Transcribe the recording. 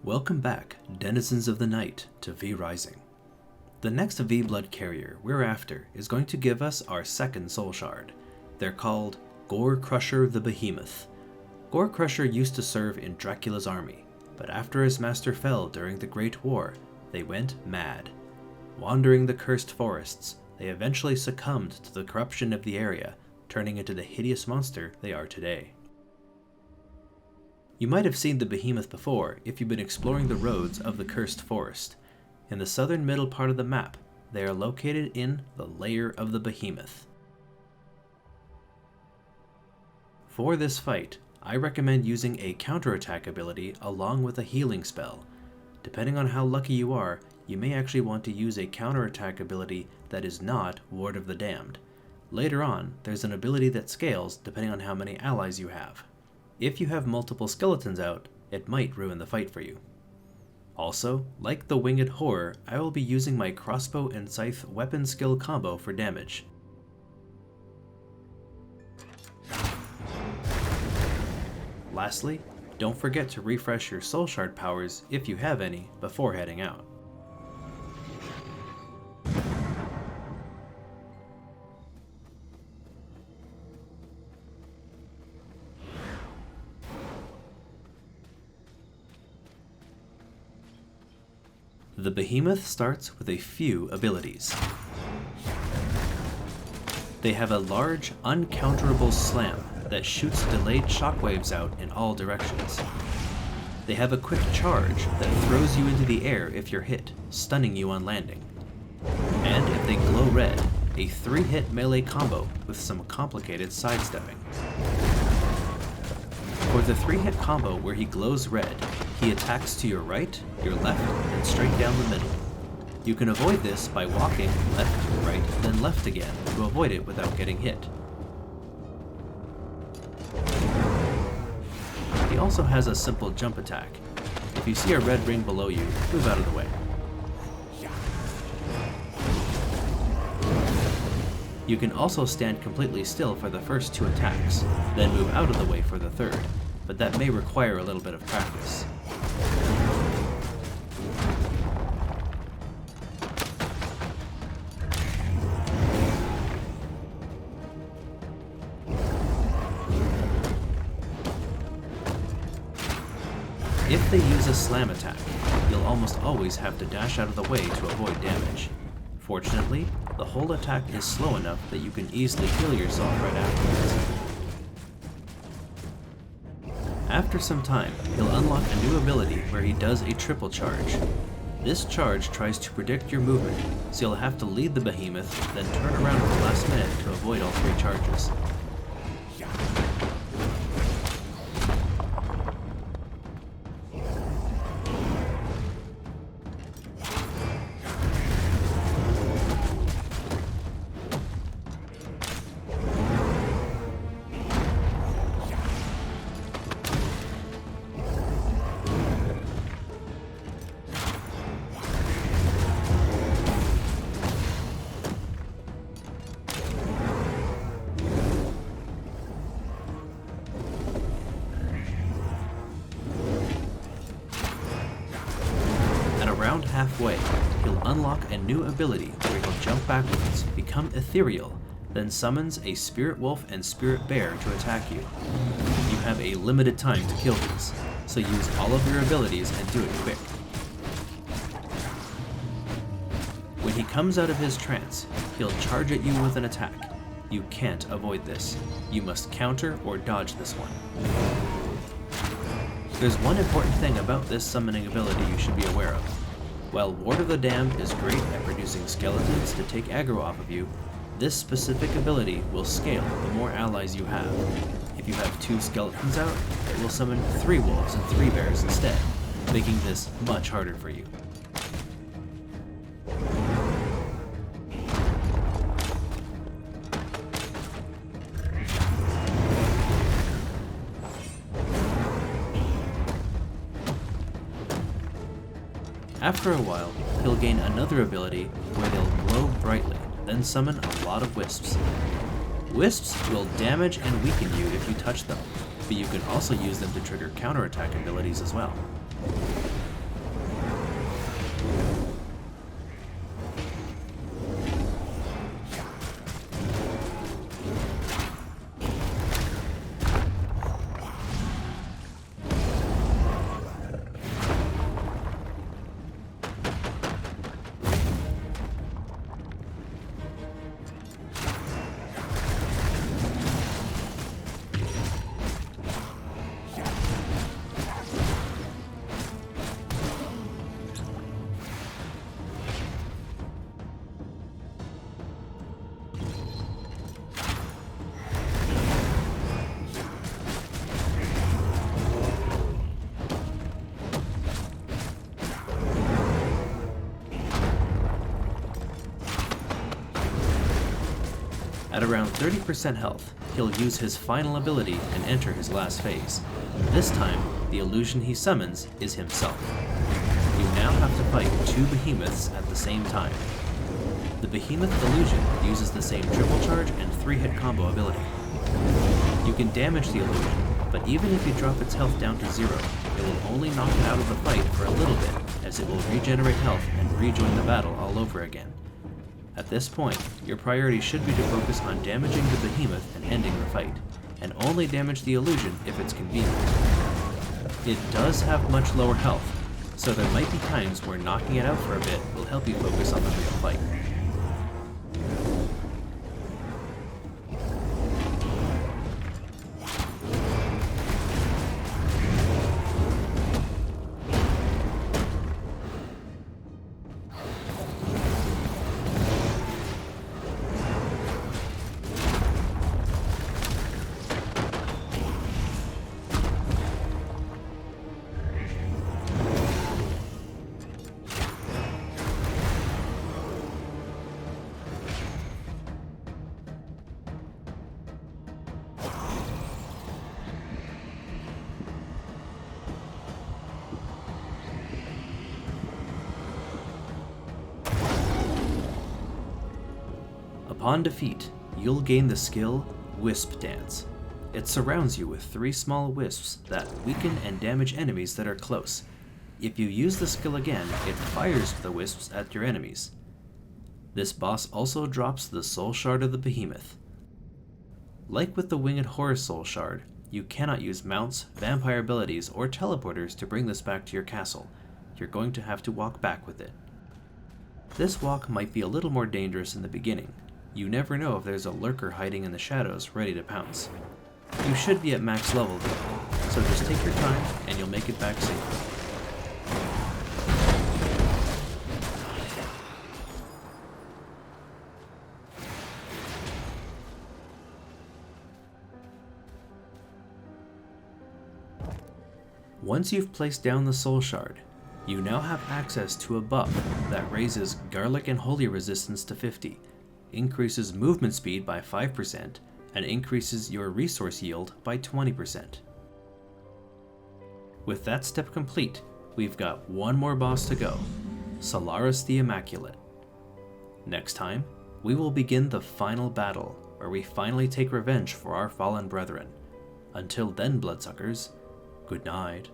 Welcome back, denizens of the night, to V Rising. The next V Blood carrier we're after is going to give us our second soul shard. They're called Gorecrusher the Behemoth. Gorecrusher used to serve in Dracula's army, but after his master fell during the Great War, they went mad. Wandering the cursed forests, they eventually succumbed to the corruption of the area, turning into the hideous monster they are today. You might have seen the behemoth before if you've been exploring the roads of the cursed forest. In the southern middle part of the map, they are located in the lair of the behemoth. For this fight, I recommend using a counterattack ability along with a healing spell. Depending on how lucky you are, you may actually want to use a counterattack ability that is not Ward of the Damned. Later on, there's an ability that scales depending on how many allies you have. If you have multiple skeletons out, it might ruin the fight for you. Also, like the Winged Horror, I will be using my crossbow and scythe weapon skill combo for damage. Lastly, don't forget to refresh your soul shard powers, if you have any, before heading out. The behemoth starts with a few abilities. They have a large, uncounterable slam that shoots delayed shockwaves out in all directions. They have a quick charge that throws you into the air if you're hit, stunning you on landing. And if they glow red, a 3-hit melee combo with some complicated sidestepping. For the 3-hit combo where he glows red, he attacks to your right, your left, and straight down the middle. You can avoid this by walking left, right, then left again to avoid it without getting hit. He also has a simple jump attack. If you see a red ring below you, move out of the way. You can also stand completely still for the first 2 attacks, then move out of the way for the third, but that may require a little bit of practice. If they use a slam attack, you'll almost always have to dash out of the way to avoid damage. Fortunately, the whole attack is slow enough that you can easily heal yourself right afterwards. After some time, he'll unlock a new ability where he does a triple charge. This charge tries to predict your movement, so you'll have to lead the behemoth, then turn around at the last minute to avoid all 3 charges. Around halfway, he'll unlock a new ability where he'll jump backwards, become ethereal, then summons a spirit wolf and spirit bear to attack you. You have a limited time to kill these, so use all of your abilities and do it quick. When he comes out of his trance, he'll charge at you with an attack. You can't avoid this. You must counter or dodge this one. There's one important thing about this summoning ability you should be aware of. While Ward of the Damned is great at producing skeletons to take aggro off of you, this specific ability will scale the more allies you have. If you have 2 skeletons out, it will summon 3 wolves and 3 bears instead, making this much harder for you. After a while, he'll gain another ability where they'll glow brightly, then summon a lot of wisps. Wisps will damage and weaken you if you touch them, but you can also use them to trigger counterattack abilities as well. At around 30% health, he'll use his final ability and enter his last phase. This time, the illusion he summons is himself. You now have to fight 2 behemoths at the same time. The behemoth illusion uses the same triple charge and 3-hit combo ability. You can damage the illusion, but even if you drop its health down to 0, it will only knock it out of the fight for a little bit, as it will regenerate health and rejoin the battle all over again. At this point, your priority should be to focus on damaging the behemoth and ending the fight, and only damage the illusion if it's convenient. It does have much lower health, so there might be times where knocking it out for a bit will help you focus on the real fight. Upon defeat, you'll gain the skill Wisp Dance. It surrounds you with 3 small wisps that weaken and damage enemies that are close. If you use the skill again, it fires the wisps at your enemies. This boss also drops the Soul Shard of the Behemoth. Like with the Winged Horus Soul Shard, you cannot use mounts, vampire abilities, or teleporters to bring this back to your castle. You're going to have to walk back with it. This walk might be a little more dangerous in the beginning. You never know if there's a lurker hiding in the shadows ready to pounce. You should be at max level though, so just take your time and you'll make it back safely. Once you've placed down the Soul Shard, you now have access to a buff that raises Garlic and Holy resistance to 50, increases movement speed by 5%, and increases your resource yield by 20%. With that step complete, we've got one more boss to go, Solaris the Immaculate. Next time, we will begin the final battle, where we finally take revenge for our fallen brethren. Until then, bloodsuckers, good night.